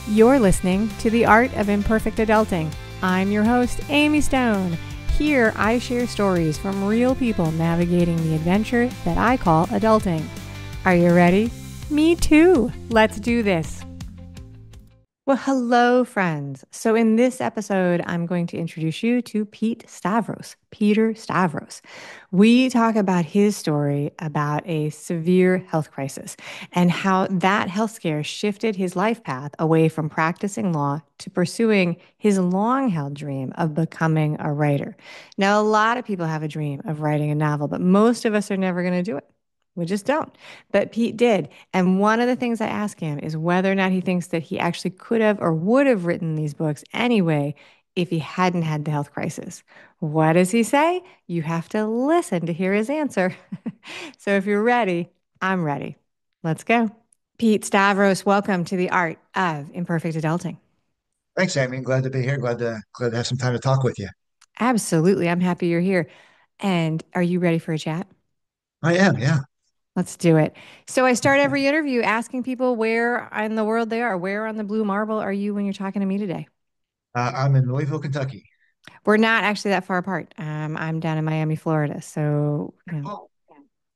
You're listening to The Art of Imperfect Adulting. I'm your host, Amy Stone. Here, I share stories from real people navigating the adventure that I call adulting. Are you ready? Me too. Let's do this. Well, hello, friends. So in this episode, I'm going to introduce you to Peter Stavros. We talk about his story about a severe health crisis and how that health scare shifted his life path away from practicing law to pursuing his long-held dream of becoming a writer. Now, a lot of people have a dream of writing a novel, but most of us are never going to do it. We just don't. But Pete did. And one of the things I ask him is whether or not he thinks that he actually could have or would have written these books anyway if he hadn't had the health crisis. What does he say? You have to listen to hear his answer. So if you're ready, I'm ready. Let's go. Pete Stavros, welcome to the Art of Imperfect Adulting. Thanks, Amy. Glad to be here. Glad to have some time to talk with you. Absolutely. I'm happy you're here. And are you ready for a chat? I am, yeah. Let's do it. So I start every interview asking people where in the world they are. Where on the blue marble are you when you're talking to me today? I'm in Louisville, Kentucky. We're not actually that far apart. I'm down in Miami, Florida. So, Oh,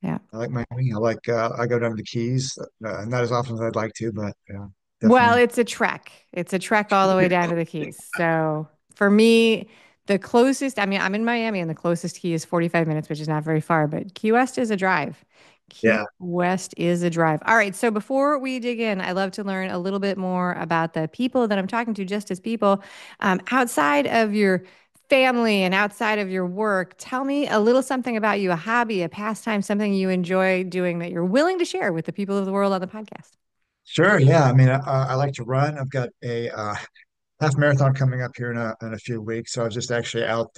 yeah. I like Miami. I go down to the Keys, not as often as I'd like to, but yeah, Well, definitely. it's a trek. It's a trek all the way down to the Keys. So for me, the closest, I mean, I'm in Miami and the closest key is 45 minutes, which is not very far, but Key West is a drive. Key Yeah, West is a drive. All right. So before we dig in, I love to learn a little bit more about the people that I'm talking to, just as people outside of your family and outside of your work. Tell me a little something about you, a hobby, a pastime, something you enjoy doing that you're willing to share with the people of the world on the podcast. sure. Yeah, I mean, I like to run. I've got a half marathon coming up here in a few weeks. So I was just actually out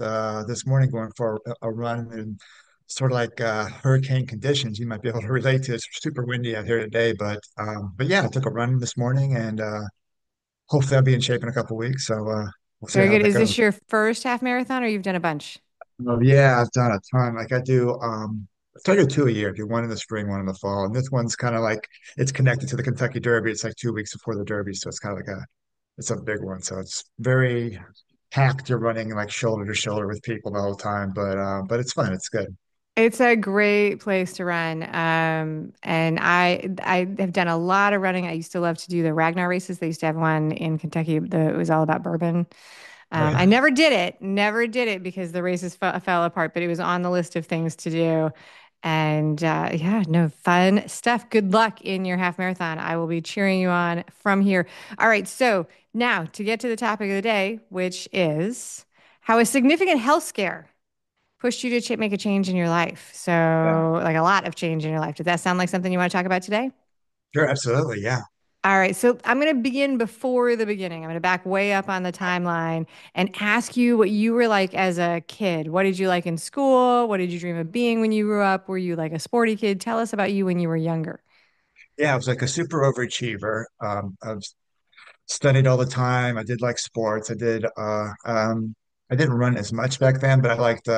this morning going for a run and sort of like hurricane conditions. You might be able to relate to. It's super windy out here today, but yeah, I took a run this morning and hopefully I'll be in shape in a couple weeks. So we'll see Very how good. that Is goes. this your first half marathon or you've done a bunch? Oh, yeah, I've done a ton. Like I try to do two a year. I do one in the spring, one in the fall. And this one's kind of like it's connected to the Kentucky Derby. It's like 2 weeks before the Derby. So it's kind of like it's a big one. So it's very packed. You're running like shoulder to shoulder with people the whole time. But it's fun. It's good. It's a great place to run. And I have done a lot of running. I used to love to do the Ragnar races. They used to have one in Kentucky that was all about bourbon. Oh I yeah. never did it because the races fell apart, but it was on the list of things to do. And yeah, no, fun stuff. Good luck in your half marathon. I will be cheering you on from here. All right. So now to get to the topic of the day, which is how a significant health scare pushed you to make a change in your life. Yeah. So, like a lot of change in your life. Does that sound like something you want to talk about today? Sure, absolutely. Yeah. All right, so I'm going to begin before the beginning. I'm going to back way up on the timeline and ask you what you were like as a kid. What did you like in school? What did you dream of being when you grew up? Were you like a sporty kid? Tell us about you when you were younger. Yeah, I was like a super overachiever. I've studied all the time. I did like sports. I didn't run as much back then, but I liked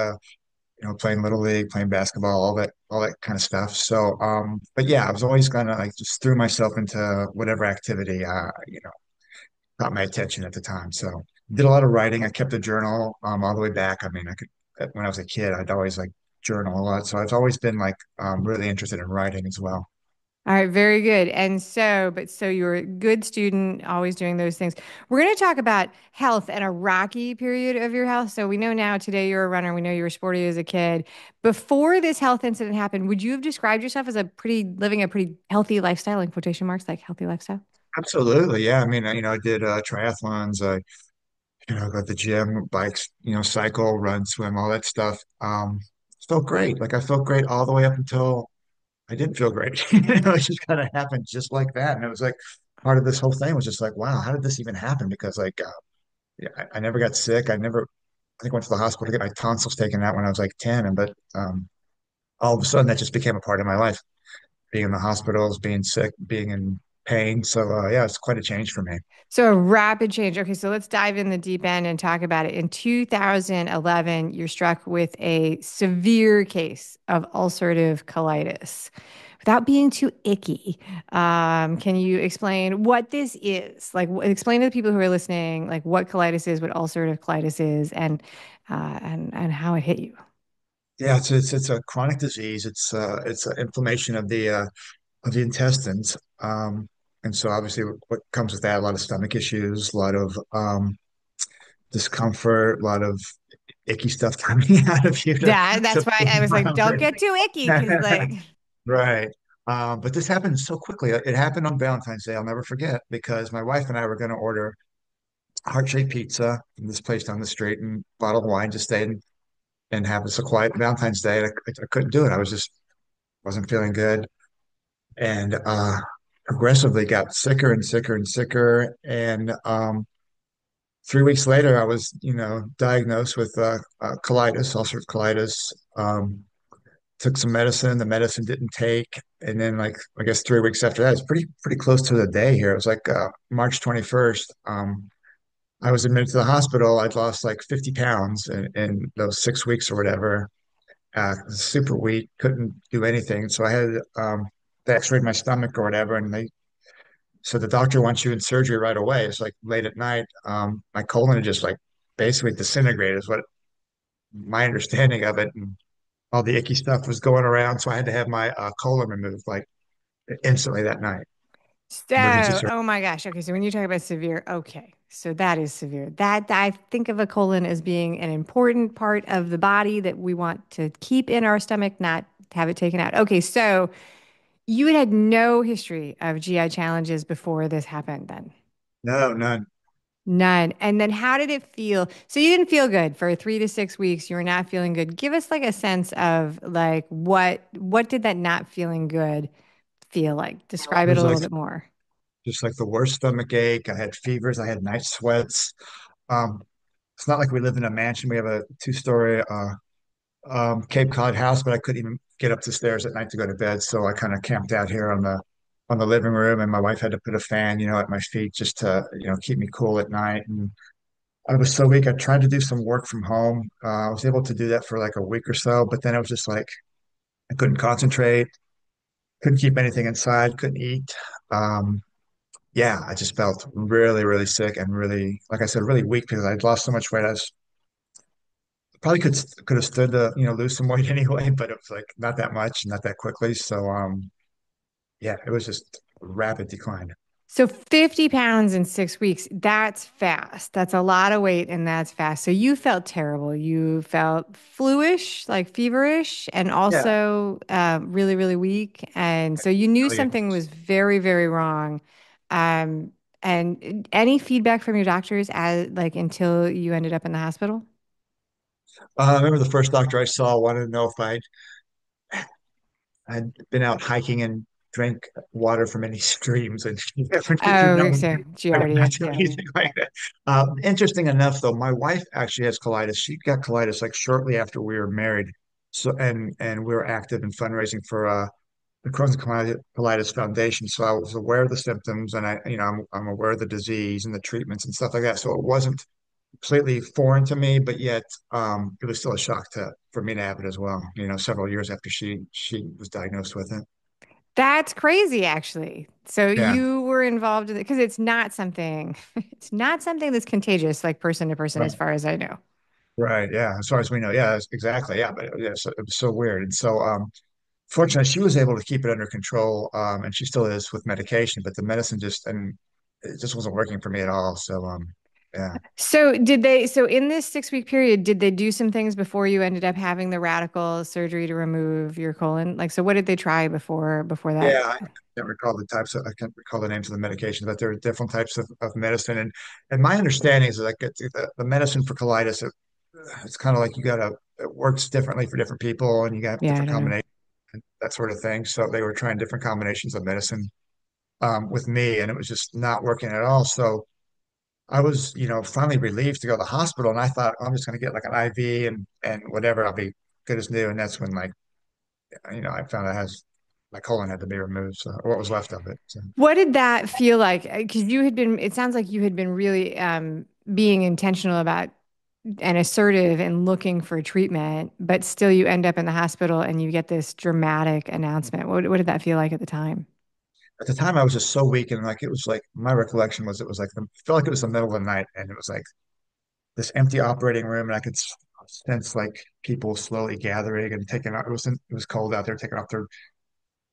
playing little league, playing basketball, all that kind of stuff. But yeah, I was always kind of like just threw myself into whatever activity, caught my attention at the time. So did a lot of writing. I kept a journal, all the way back. I mean, when I was a kid, I'd always like journal a lot. So I've always been like, really interested in writing as well. All right, very good. And so, but so you're a good student, always doing those things. We're going to talk about health and a rocky period of your health. So we know now today you're a runner. We know you were sporty as a kid. Before this health incident happened, would you have described yourself as living a pretty healthy lifestyle in quotation marks, like healthy lifestyle? Absolutely. Yeah. I mean, I did triathlons. Go to the gym, bikes, cycle, run, swim, all that stuff. Felt great. Like I felt great all the way up until I didn't feel great. It just kind of happened just like that. And it was like part of this whole thing was just like, wow, how did this even happen? Because like, yeah, I never got sick. I think went to the hospital to get my tonsils taken out when I was like 10. But all of a sudden that just became a part of my life, being in the hospitals, being sick, being in pain. So, yeah, it's quite a change for me. So a rapid change. Okay, so let's dive in the deep end and talk about it. In 2011, you're struck with a severe case of ulcerative colitis. without being too icky, can you explain what this is? Like, explain to the people who are listening, like what colitis is, what ulcerative colitis is, and how it hit you. Yeah, it's a chronic disease. It's inflammation of the intestines. And so obviously what comes with that, a lot of stomach issues, a lot of discomfort, a lot of icky stuff coming out of you Yeah, to that's why move I was like, around don't get too icky, because freely. like, Right. But this happened so quickly. It happened on Valentine's Day. I'll never forget because my wife and I were going to order heart-shaped pizza from this place down the street and a bottle of wine to stay and have us a quiet Valentine's Day. And I couldn't do it. I was just wasn't feeling good and progressively got sicker and sicker and sicker. And 3 weeks later, I was, diagnosed with colitis, ulcerative colitis. Um, Took some medicine. The medicine didn't take, and then like I guess 3 weeks after that, it's pretty close to the day here. It was like March 21st. I was admitted to the hospital. I'd lost like 50 pounds in those 6 weeks or whatever. Super weak, couldn't do anything. So I had they x-rayed my stomach or whatever, and they so the doctor wants you in surgery right away. It's like late at night. My colon had just like basically disintegrated, is what my understanding of it, and all the icky stuff was going around. So I had to have my colon removed like instantly that night. Emergency so, surgery. oh my gosh. Okay, so when you talk about severe, okay, so that is severe. That I think of a colon as being an important part of the body that we want to keep in our stomach, not have it taken out. Okay, so you had no history of GI challenges before this happened then. No, none. None. And then how did it feel? So you didn't feel good for 3 to 6 weeks. You were not feeling good. Give us like a sense of like what did that not feeling good feel like? It Describe it a was little like bit more. just like the worst stomach ache. I had fevers. I had night sweats. Um, it's not like we live in a mansion. We have a two-story Cape Cod house, but I couldn't even get up the stairs at night to go to bed. So I kind of camped out here on the living room, and my wife had to put a fan, at my feet just to, keep me cool at night. And I was so weak. I tried to do some work from home. I was able to do that for like a week or so, but then it was just like I couldn't concentrate, couldn't keep anything inside, couldn't eat. Um, yeah, I just felt really, really sick and really, like I said, really weak because I'd lost so much weight. I was probably could have stood to, lose some weight anyway, but it was like not that much, not that quickly. So yeah, it was just rapid decline. So 50 pounds in 6 weeks, that's fast. That's a lot of weight and that's fast. So you felt terrible. You felt fluish, like feverish, and Yeah, also really, really weak. And so you knew really. something was very, very wrong. Um, and any feedback from your doctors as like until you ended up in the hospital? I remember the first doctor I saw wanted to know if I'd been out hiking and drank water from any streams, and she never did do Oh, that one. so I did not Giardia. do Yeah. anything like that. Interesting enough, though, my wife actually has colitis. She got colitis like shortly after we were married. So and we were active in fundraising for the Crohn's Colitis Foundation. So I was aware of the symptoms, and I'm aware of the disease and the treatments and stuff like that. So it wasn't completely foreign to me, but yet it was still a shock to for me to have it as well. Several years after she was diagnosed with it. That's crazy, actually. So Yeah, you were involved in it because it's not something, it's not something that's contagious, like person to person, as right, far as I know. right, yeah. As far as we know, yeah, exactly, yeah. But yeah, so, it was so weird, and so fortunately, she was able to keep it under control, and she still is with medication. But the medicine and it just wasn't working for me at all. So yeah. So did they, so in this 6 week period, did they do some things before you ended up having the radical surgery to remove your colon? Like, so what did they try before that? Yeah, I can't recall the types of, I can't recall the names of the medications, but there are different types of medicine. And my understanding is that like the medicine for colitis, it's kind of like it works differently for different people and you got Yeah, I different don't know. combinations, and that sort of thing. So they were trying different combinations of medicine with me and it was just not working at all. So I was, finally relieved to go to the hospital and I thought, "Oh, I'm just going to get like an IV and whatever, I'll be good as new." And that's when like, I found out my colon had to be removed, so or what was left of it. So. What did that feel like? Because you had been, it sounds like you had been really being intentional about and assertive in looking for treatment, but still you end up in the hospital and you get this dramatic announcement. What did that feel like at the time? At the time, I was just so weak, and like it was like my recollection was it was like it felt like it was the middle of the night, and it was like this empty operating room, and I could sense like people slowly gathering and taking out. It was cold out there, taking off their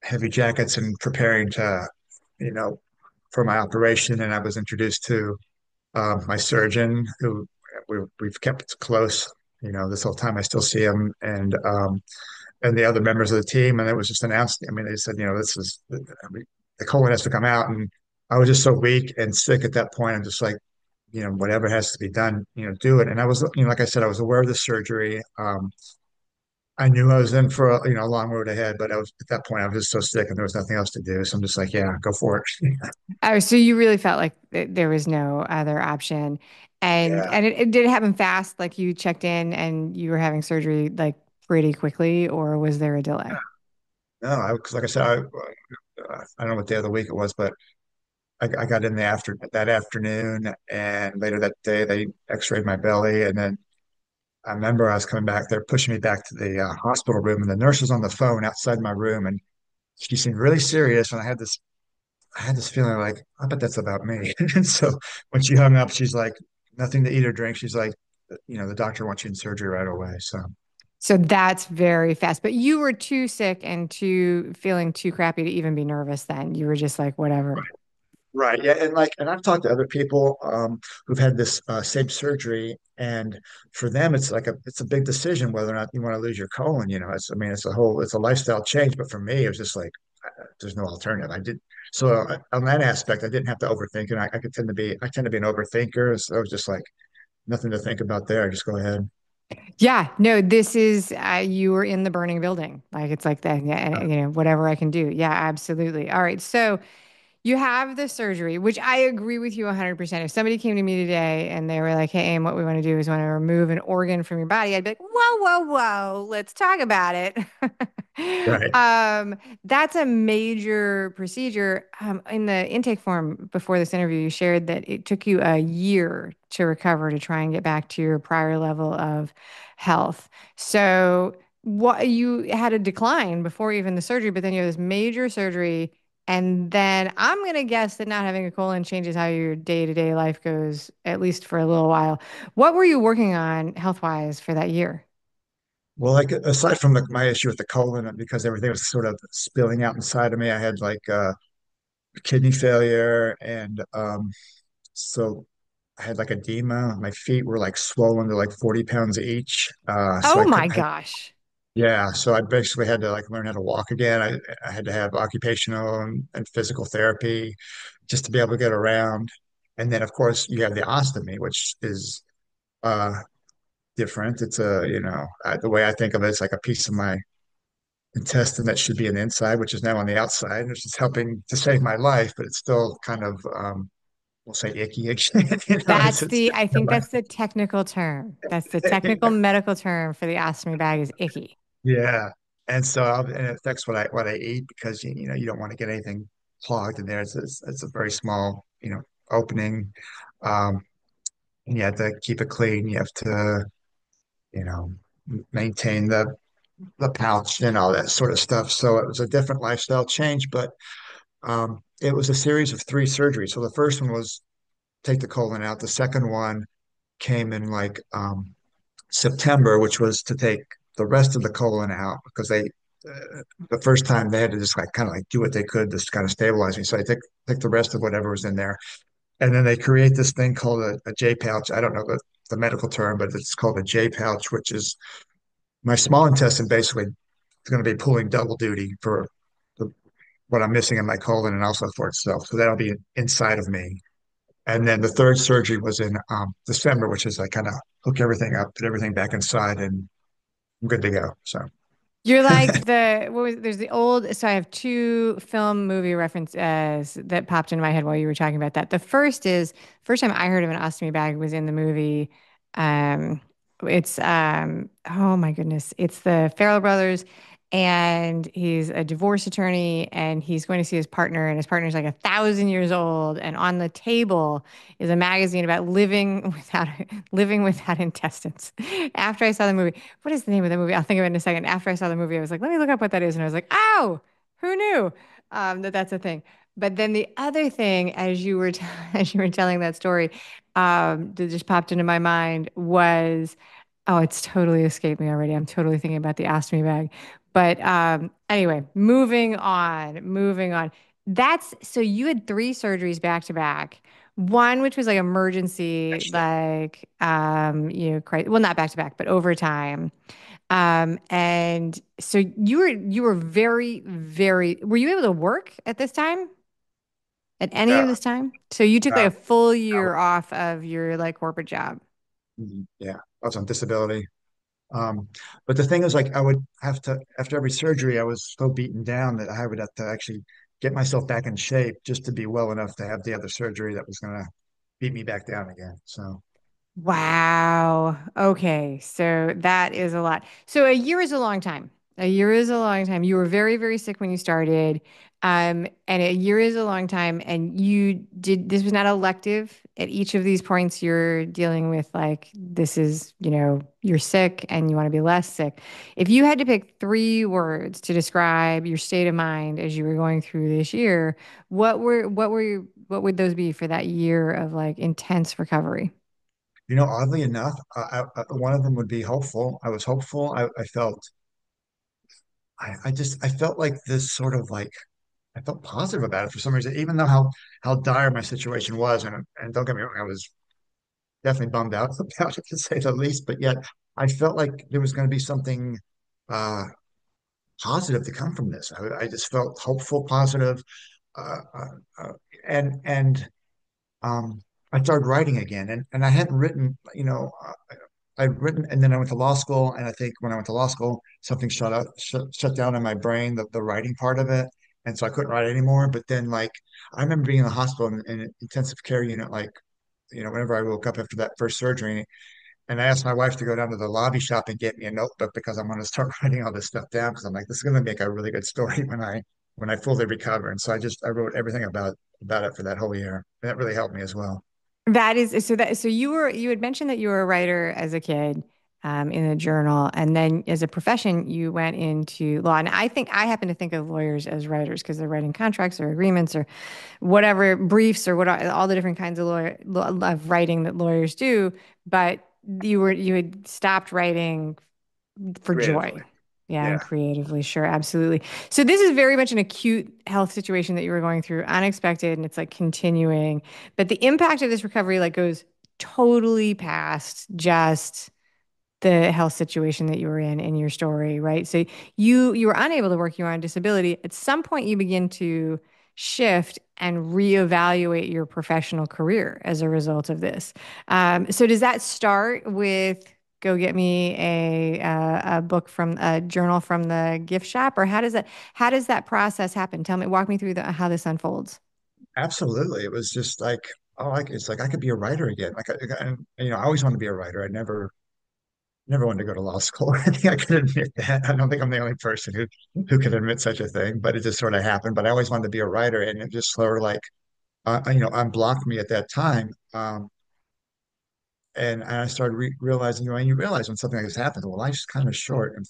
heavy jackets and preparing to, you know, for my operation. And I was introduced to my surgeon, who we've kept close. You know, this whole time I still see him, and the other members of the team. And it was just announced. I mean, they said, you know, this is I mean, the colon has to come out, and I was just so weak and sick at that point. I'm just like, you know, whatever has to be done, you know, do it. And I was, you know, like I said, I was aware of the surgery. I knew I was in for a, you know, a long road ahead, but I was at that point, I was just so sick and there was nothing else to do. So I'm just like, yeah, go for it. Oh, so you really felt like there was no other option. And Yeah. it did happen fast, like you checked in and you were having surgery like pretty quickly, or was there a delay? No, because like I said, I don't know what day of the week it was, but I got in the after that afternoon, and later that day they X-rayed my belly, and then I remember I was coming back. They're pushing me back to the hospital room, and the nurse was on the phone outside my room, and she seemed really serious, and I had this feeling like, I bet that's about me. And so when she hung up, she's like, nothing to eat or drink. She's like, you know, the doctor wants you in surgery right away. So So that's very fast. But you were too sick and too feeling too crappy to even be nervous then. You were just like, whatever. right, yeah, and like, and I've talked to other people who've had this same surgery, and for them, it's a big decision whether or not you want to lose your colon. You know, I mean, it's a lifestyle change, but for me, it was just like there's no alternative. I did so on that aspect, I didn't have to overthink, and I tend to be an overthinker, so it was just like nothing to think about there. Just go ahead. Yeah, no, this is you were in the burning building. Like it's like that, yeah, Uh, whatever I can do. Yeah, absolutely. All right. So you have the surgery, which I agree with you 100%. If somebody came to me today and they were like, "Hey, Aim, what we want to do is want to remove an organ from your body," I'd be like, "Whoa, whoa, whoa, let's talk about it." right. Um, that's a major procedure. In the intake form before this interview, you shared that it took you a year to recover to try and get back to your prior level of health. So what you had a decline before even the surgery, but then you have this major surgery. And then I'm going to guess that not having a colon changes how your day-to-day life goes, at least for a little while. What were you working on health-wise for that year? Well, like aside from my issue with the colon, because everything was sort of spilling out inside of me, I had like kidney failure, and so I had like edema. My feet were like swollen to like 40 pounds each. So Oh I my couldn't. gosh. Yeah, so I basically had to like learn how to walk again. I had to have occupational and physical therapy just to be able to get around. And then of course you have the ostomy, which is uh different. It's a, you know, the way I think of it, it's like a piece of my intestine that should be on the inside, which is now on the outside, which is helping to save my life, but it's still kind of we'll say icky again. You know, it's I think that's the technical term. That's the technical medical term for the ostomy bag is icky. yeah. And so and it affects what I eat because you know you don't want to get anything clogged in there. It's a very small, you know, opening. Um, and you have to keep it clean. You have to, you know, maintain the pouch and all that sort of stuff. So it was a different lifestyle change, but it was a series of three surgeries. So the first one was take the colon out. The second one came in like September, which was to take the rest of the colon out because the first time they had to just like kind of like do what they could to kind of stabilize me. So I take the rest of whatever was in there, and then they create this thing called a J pouch. I don't know the medical term, but it's called a J pouch, which is my small intestine basically is going to be pulling double duty for the, what I'm missing in my colon and also for itself. So that'll be inside of me. And then the third surgery was in December, which is I kind of hook everything up, put everything back inside, and I'm good to go. So You're like there's the old, so I have two film movie references that popped into my head while you were talking about that. The first is, first time I heard of an ostomy bag was in the movie, um, oh my goodness, it's the Farrell brothers and he's a divorce attorney, and he's going to see his partner, and his partner's like 1,000 years old, and on the table is a magazine about living without intestines. After I saw the movie, what is the name of the movie? I'll think of it in a second. After I saw the movie, I was like, let me look up what that is, and I was like, oh, who knew that that's a thing. But then the other thing, as you were as you were telling that story, that just popped into my mind was, oh, it's totally escaped me already. I'm totally thinking about the ostomy bag. But anyway, moving on. That's so you had three surgeries back to back. One which was like emergency, Actually, like well, not back to back, but overtime. And so you were very, very, were you able to work at this time? At any of yeah, this time? So you took like uh, a full I year off of your like corporate job. yeah, I was on disability. Um, but the thing is, like, I would have to, after every surgery, I was so beaten down that I would have to actually get myself back in shape just to be well enough to have the other surgery that was going to beat me back down again. So, Wow. Okay. So that is a lot. So a year is a long time. A year is a long time. You were very, very sick when you started. And a year is a long time. And this was not elective at each of these points. You're dealing with like, this is, you're sick and you want to be less sick. If you had to pick three words to describe your state of mind as you were going through this year, what would those be for that year of like intense recovery? oddly enough, one of them would be hopeful. I was hopeful. I felt like this sort of like, I felt positive about it for some reason, even though how dire my situation was. And don't get me wrong, I was definitely bummed out about it to say the least, but yet I felt like there was going to be something uh, positive to come from this. I just felt hopeful, positive, uh, uh, uh, and um, I started writing again, and I hadn't written, I'd written, and then I went to law school, and I think when I went to law school, something shut down in my brain, the writing part of it, and so I couldn't write anymore. But then, like, I remember being in the hospital in an intensive care unit, like, whenever I woke up after that first surgery, and I asked my wife to go down to the lobby shop and get me a notebook because I'm going to start writing all this stuff down because I'm like, this is going to make a really good story when I fully recover. And so I wrote everything about it for that whole year. And that really helped me as well. So you had mentioned that you were a writer as a kid, in a journal, and then as a profession you went into law. And I happen to think of lawyers as writers because they're writing contracts or agreements or whatever briefs or what all the different kinds of of writing that lawyers do. But you had stopped writing for joy. Creatively. Yeah, and Yeah, creatively, sure, absolutely. So this is very much an acute health situation that you were going through, unexpected, and it's like continuing. But the impact of this recovery like goes totally past just the health situation that you were in your story, right? So you were unable to work, you were on disability. At some point you begin to shift and reevaluate your professional career as a result of this. So does that start with go get me a book from a journal from the gift shop, or how does that process happen? Walk me through how this unfolds. absolutely. It was just like, oh, it's like I could be a writer again. And, I always wanted to be a writer. I never wanted to go to law school. I think I could admit that. I don't think I'm the only person who can admit such a thing, but it just sort of happened. But I always wanted to be a writer, and it just sort of like unblocked me at that time. And I started realizing, and you realize when something like this happens, well, life's kind of short, and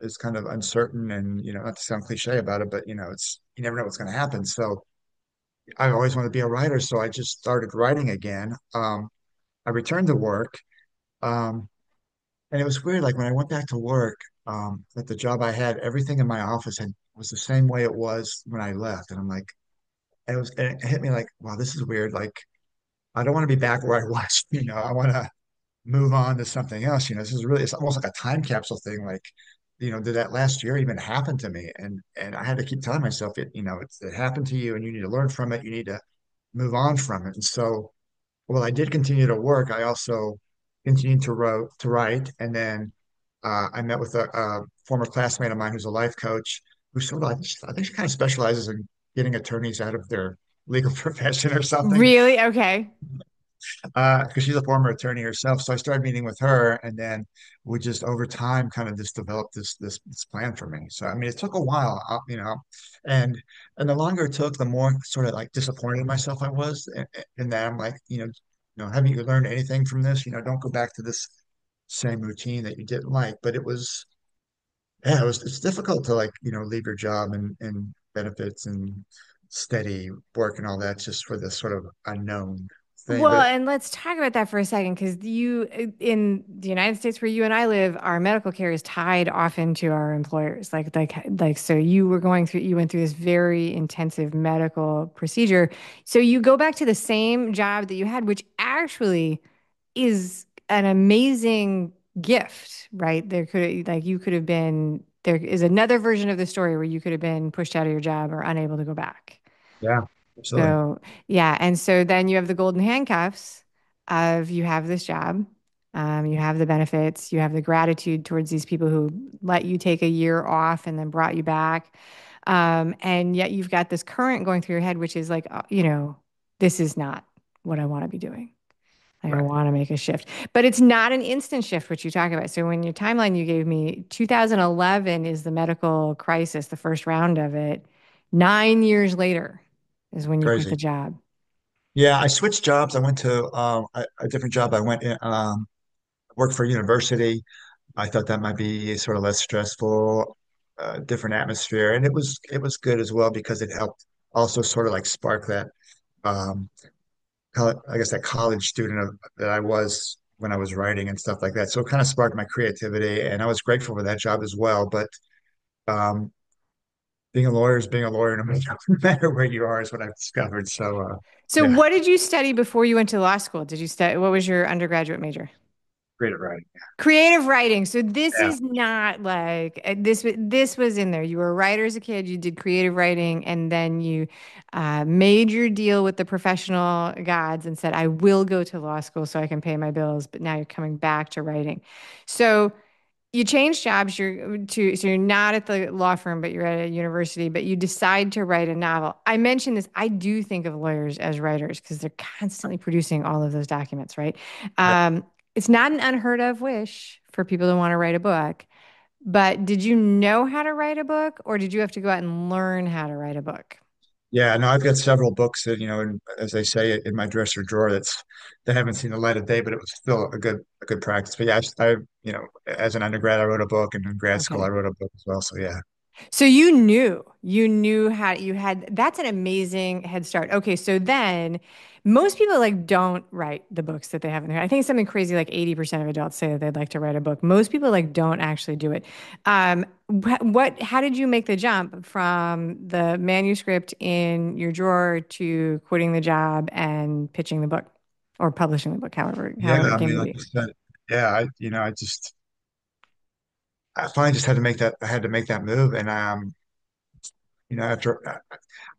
is kind of uncertain, and not to sound cliche about it, but it's you never know what's going to happen. So I always wanted to be a writer, so I just started writing again. I returned to work, um, and it was weird. Like when I went back to work, at the job I had, everything in my office was the same way it was when I left, and I'm like, and it hit me like, wow, this is weird. Like I don't want to be back where I was. I want to move on to something else. It's almost like a time capsule thing. Like, did that last year even happen to me? And I had to keep telling myself it happened to you and you need to learn from it. You need to move on from it. And so, well, I did continue to work. I also continued to write. And then I met with a former classmate of mine who's a life coach who sort of, I think she kind of specializes in getting attorneys out of their legal profession or something. Really? Okay. because she's a former attorney herself. So I started meeting with her, and then we just over time kind of just developed this plan for me. So I mean, it took a while, and and the longer it took, the more sort of like disappointed in myself I was, in that I'm like, haven't you learned anything from this? Don't go back to this same routine that you didn't like. But it was, yeah, it's difficult to like, leave your job and benefits and steady work and all that just for this sort of unknown thing. Well, But and let's talk about that for a second, because in the United States where you and I live, our medical care is tied often to our employers. So you went through this very intensive medical procedure. So you go back to the same job that you had, which actually is an amazing gift, right? There is another version of the story where you could have been pushed out of your job or unable to go back. yeah, absolutely. So, yeah. And so then you have the golden handcuffs of you have this job, you have the benefits, you have the gratitude towards these people who let you take a year off and then brought you back. And yet you've got this current going through your head, which is like, this is not what I want to be doing. Like, I Right. want to make a shift, but it's not an instant shift, which you talk about. So when your timeline you gave me, 2011 is the medical crisis, the first round of it. 9 years later is when you quit the Crazy. job. Yeah, I switched jobs. I went to a different job. I went in, worked for a university. I thought that might be sort of less stressful, different atmosphere, and it was good as well because it helped also sort of like spark that um, I guess that college student that I was when I was writing and stuff like that. So it kind of sparked my creativity, and I was grateful for that job as well. But um, being a lawyer is being a lawyer, no matter, no matter where you are, is what I've discovered. So So yeah, what did you study before you went to law school? Did you study, what was your undergraduate major? great at writing. Creative writing. So this Yeah, is not like this was in there. You were a writer as a kid, you did creative writing, and then you made your deal with the professional gods and said, I will go to law school so I can pay my bills, but now you're coming back to writing. So you change jobs, so you're not at the law firm, but you're at a university, but you decide to write a novel. I mentioned this. I do think of lawyers as writers because they're constantly producing all of those documents, right? yeah. Um, it's not an unheard of wish for people to want to write a book, but did you know how to write a book, or did you have to go out and learn how to write a book? Yeah, no, I've got several books that, as they say, in my dresser drawer that haven't seen the light of day, but it was still a good practice. But yeah, as an undergrad, I wrote a book, and in grad school, I Okay. wrote a book as well. So yeah, So you knew how you had, that's an amazing head start. Okay, so then most people like don't write the books that they have in there. I think it's something crazy like 80% of adults say that they'd like to write a book. Most people like don't actually do it. How did you make the jump from the manuscript in your drawer to quitting the job and pitching the book or publishing the book, however yeah. it I came mean, to like be? you said, yeah. I finally just had to make that. I had to make that move, and after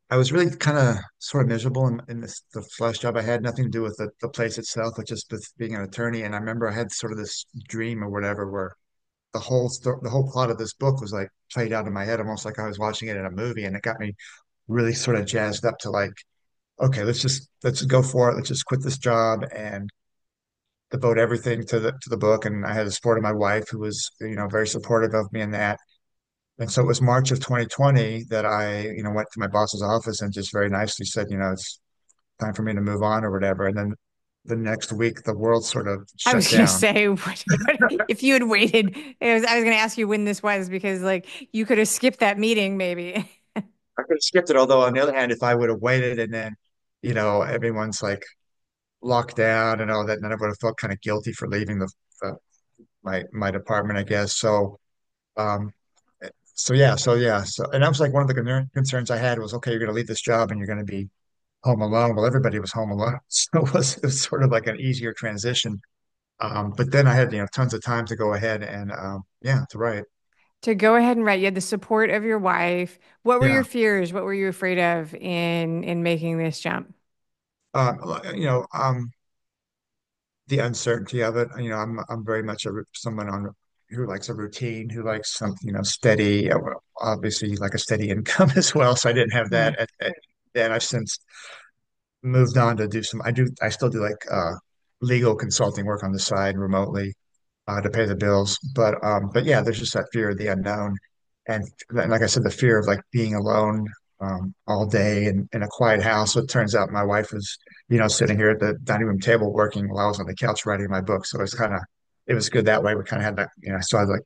I was really kind of sort of miserable in the last job I had, nothing to do with the place itself, but just with being an attorney. And I remember I had sort of this dream or whatever where the whole plot of this book was like played out in my head, almost like I was watching it in a movie, and it got me really sort of jazzed up to like, okay, let's go for it. Let's just quit this job and devote everything to the book. And I had the support of my wife, who was very supportive of me in that. And so it was March of 2020 that I went to my boss's office and just very nicely said, it's time for me to move on or whatever. And then the next week, the world sort of I shut was gonna down. say, if you had waited? I was gonna ask you when this was because, like, you could have skipped that meeting, maybe. I could have skipped it. Although on the other hand, if I would have waited and then, everyone's like locked down and all that, then I would have felt kind of guilty for leaving the my department, I guess. Um, and that was like one of the concerns I had was, okay, you're going to leave this job and you're going to be home alone. Well, everybody was home alone, so it was sort of like an easier transition. But then I had tons of time to go ahead and yeah, to write. To go ahead and write. You had the support of your wife. What were your Yeah. fears? What were you afraid of in making this jump? Uh, you know, um, the uncertainty of it. I'm very much someone who likes a routine, who likes something, steady, well, obviously like a steady income as well. So I didn't have Yeah. that then. I've since moved on to do some. I still do like legal consulting work on the side remotely to pay the bills. But yeah, there's just that fear of the unknown, and like I said, the fear of like being alone all day in a quiet house. So it turns out my wife was, sitting here at the dining room table working while I was on the couch writing my book. So it was good that way. We kind of had that, so I had like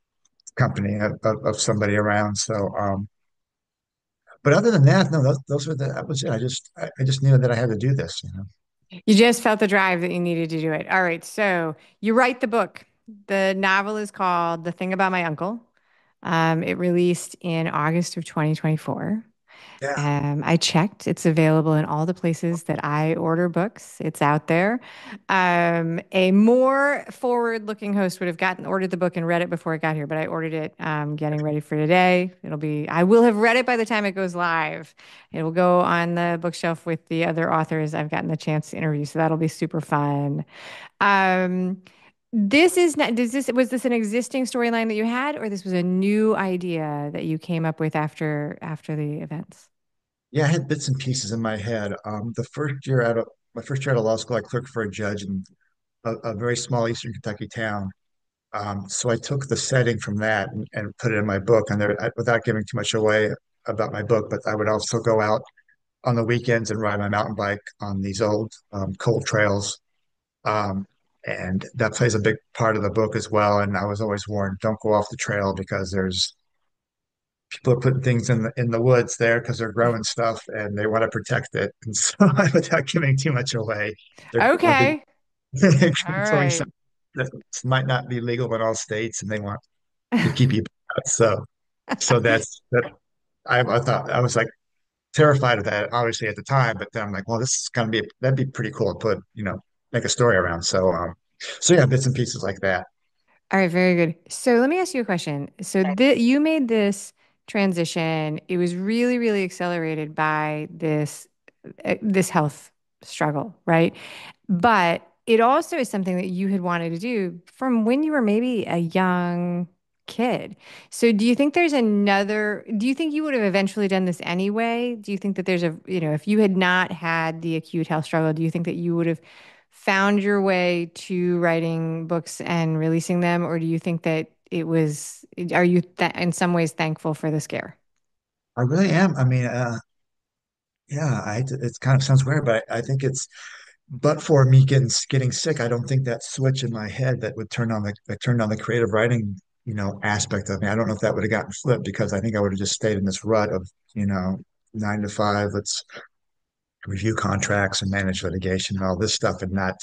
company of somebody around. But other than that, no, those were that was it. I just knew that I had to do this. You just felt the drive that you needed to do it. All right. So you write the book. The novel is called The Thing About My Uncle. It released in August of 2024. Yeah. I checked. It's available in all the places that I order books. It's out there. A more forward-looking host would have ordered the book and read it before it got here, but I ordered it getting ready for today. I will have read it by the time it goes live. It will go on the bookshelf with the other authors I've gotten the chance to interview, so that'll be super fun. Um, this is not, was this an existing storyline that you had, or this was a new idea that you came up with after the events? Yeah, I had bits and pieces in my head. My first year out of law school, I clerked for a judge in a very small Eastern Kentucky town. So I took the setting from that and put it in my book, and without giving too much away about my book, but I would also go out on the weekends and ride my mountain bike on these old cold trails. Um, and that plays a big part of the book as well. And I was always warned, don't go off the trail because there's people are putting things in the woods there because they're growing stuff and they want to protect it. And so, without giving too much away, they're big Okay. All doing right. something that might not be legal in all states, and they want to keep you out. So that's that. I thought I was like terrified of that, obviously at the time, but then I'm like, well, this is gonna be that'd be pretty cool to put, make a story around. So yeah, bits and pieces like that. All right, very good. So let me ask you a question. So you made this transition. It was really, really accelerated by this health struggle, right? But it also is something that you had wanted to do from when you were maybe a young kid. So do you think you would have eventually done this anyway? Do you think that if you had not had the acute health struggle, do you think that you would have found your way to writing books and releasing them? Or do you think that are you th in some ways thankful for the scare? I really am. I mean, yeah, it kind of sounds weird, but I think but for me getting sick, I don't think that switch in my head that would turn on the creative writing, aspect of me. I don't know if that would have gotten flipped because I think I would have just stayed in this rut of, 9 to 5. Let's review contracts and manage litigation and all this stuff, and not,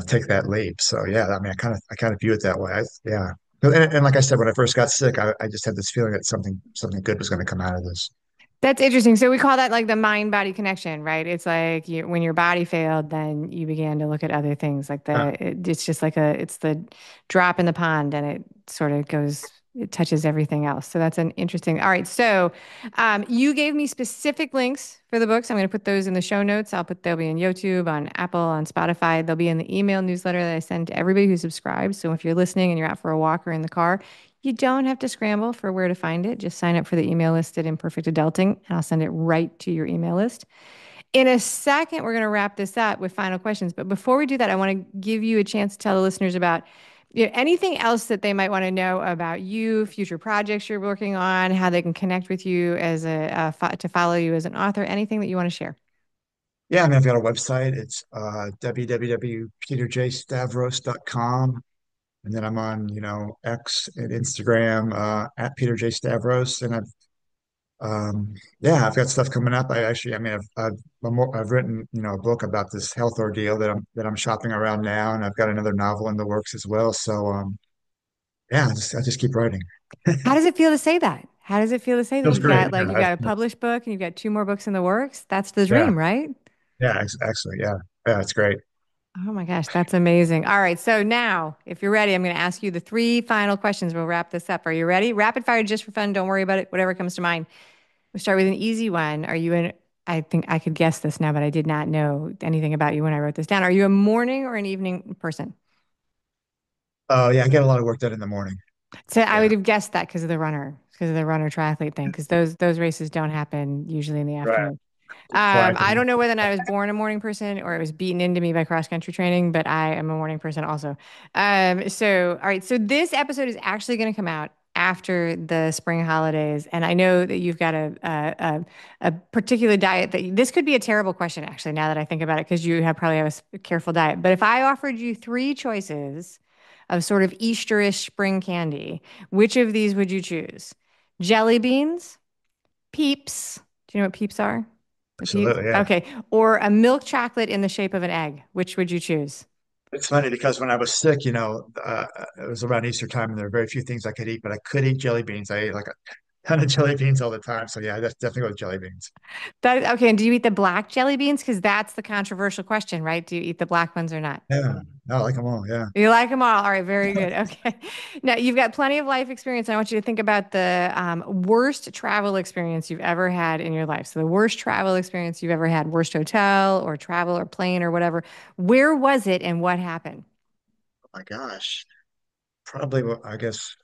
take that leap. So yeah, I mean, I kind of view it that way. Yeah. And like I said, when I first got sick, I just had this feeling that something good was going to come out of this. That's interesting. So we call that like the mind body connection, right? It's like when your body failed, then you began to look at other things like Huh. it's just like it's the drop in the pond and it touches everything else. So that's an interesting. All right. So you gave me specific links for the books. I'm going to put those in the show notes. They'll be on YouTube, on Apple, on Spotify. They'll be in the email newsletter that I send to everybody who subscribes. So if you're listening and you're out for a walk or in the car, you don't have to scramble for where to find it. Just sign up for the email list at Imperfect Adulting, and I'll send it right to your email list. In a second, we're going to wrap this up with final questions. But before we do that, I want to give you a chance to tell the listeners about anything else that they might want to know about you, future projects you're working on, how they can connect with you to follow you as an author, anything that you want to share. Yeah, I mean, I've got a website. It's www.peterjstavros.com. And then I'm on, X and Instagram at Peter J. Stavros. And I've got stuff coming up. I mean, I've written, a book about this health ordeal that I'm shopping around now. And I've got another novel in the works as well. Yeah, I just keep writing. How does it feel to say that? How does it feel to say that Feels great. you've got a published book and you've got two more books in the works? That's the Yeah, dream, right? yeah, actually, yeah, yeah, it's great. Oh my gosh, that's amazing. All right, so now, if you're ready, I'm going to ask you the three final questions. We'll wrap this up. Are you ready? Rapid fire just for fun. Don't worry about it. Whatever comes to mind. We'll start with an easy one. I think I could guess this now, but I did not know anything about you when I wrote this down. Are you a morning or an evening person? Oh, yeah, I get a lot of work done in the morning. So I would Yeah, have guessed that because of the runner triathlete thing, because those races don't happen usually in the right. afternoon. before I I can. don't know whether or not I was born a morning person or it was beaten into me by cross country training, but I am a morning person also. All right. So this episode is actually going to come out after the spring holidays, and I know that you've got a particular diet this could be a terrible question actually. Now that I think about it, because you have probably have a careful diet. But if I offered you three choices of sort of Easterish spring candy, which of these would you choose? Jelly beans, Peeps. Do you know what Peeps are? The Peeps? Absolutely, yeah. Okay. Or a milk chocolate in the shape of an egg. Which would you choose? It's funny because when I was sick, it was around Easter time, and there were very few things I could eat, but I could eat jelly beans. I ate like a ton of jelly beans all the time. So yeah, that's definitely go with jelly beans. Okay. And do you eat the black jelly beans? Because that's the controversial question, right? Do you eat the black ones or not? Yeah, no, I like them all. Yeah. You like them all. All right, very good. Okay. Now, you've got plenty of life experience. I want you to think about the worst travel experience you've ever had in your life. So, the worst travel experience you've ever had, worst hotel or travel or plane or whatever. Where was it and what happened? Oh my gosh. Probably, I guess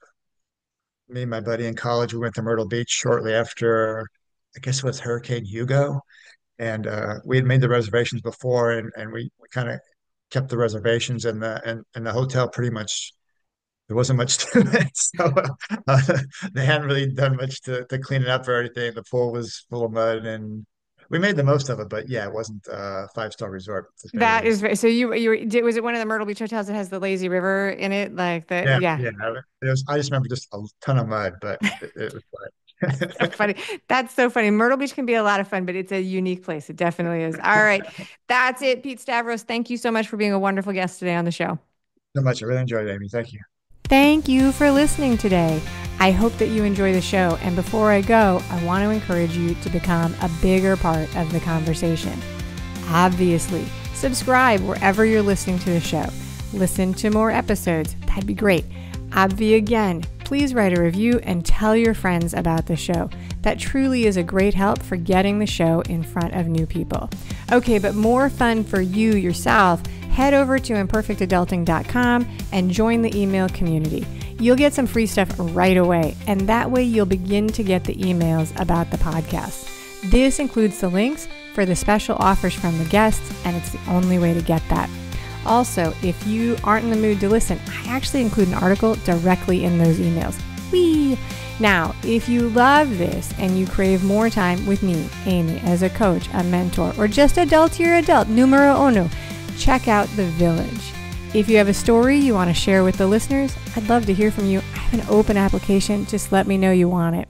me and my buddy in college, we went to Myrtle Beach shortly after, I guess it was Hurricane Hugo. And we had made the reservations before, and we kind of kept the reservations, and the hotel pretty much there wasn't much to it, so they hadn't really done much to clean it up or anything. The pool was full of mud, and we made the most of it. But yeah, it wasn't a five-star resort to say the That is least. so you did was it one of the Myrtle Beach hotels that has the lazy river in it? Like the Yeah, yeah. yeah. I just remember just a ton of mud, but it was So fine. funny. That's so funny. Myrtle Beach can be a lot of fun, but it's a unique place. It definitely is. All right. That's it, Pete Stavros. Thank you so much for being a wonderful guest today on the show. So much. I really enjoyed it, Amy. Thank you. Thank you for listening today. I hope that you enjoy the show. And before I go, I want to encourage you to become a bigger part of the conversation. Obviously, subscribe wherever you're listening to the show. Listen to more episodes. That'd be great. Obvi again, please write a review and tell your friends about the show. That truly is a great help for getting the show in front of new people. Okay, but more fun for you yourself, head over to imperfectadulting.com and join the email community. You'll get some free stuff right away, and that way you'll begin to get the emails about the podcast. This includes the links for the special offers from the guests, and it's the only way to get that. Also, if you aren't in the mood to listen, I actually include an article directly in those emails. Whee! Now, if you love this and you crave more time with me, Amy, as a coach, a mentor, or just adultier adult, numero uno, check out The Village. If you have a story you want to share with the listeners, I'd love to hear from you. I have an open application. Just let me know you want it.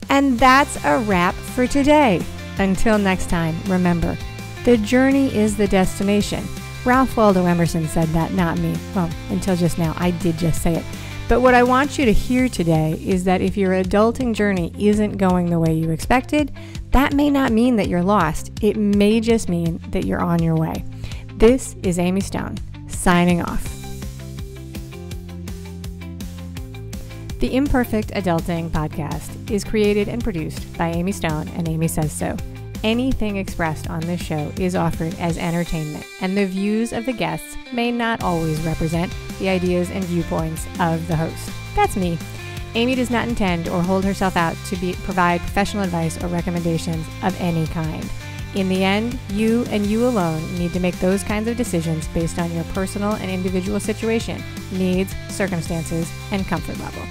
And that's a wrap for today. Until next time, remember, the journey is the destination. Ralph Waldo Emerson said that, not me. Well, until just now, I did just say it. But what I want you to hear today is that if your adulting journey isn't going the way you expected, that may not mean that you're lost. It may just mean that you're on your way. This is Amy Stone, signing off. The Imperfect Adulting Podcast is created and produced by Amy Stone and Amy Says So. Anything expressed on this show is offered as entertainment, and the views of the guests may not always represent the ideas and viewpoints of the host. That's me. Amy does not intend or hold herself out to provide professional advice or recommendations of any kind. In the end, you and you alone need to make those kinds of decisions based on your personal and individual situation, needs, circumstances, and comfort level.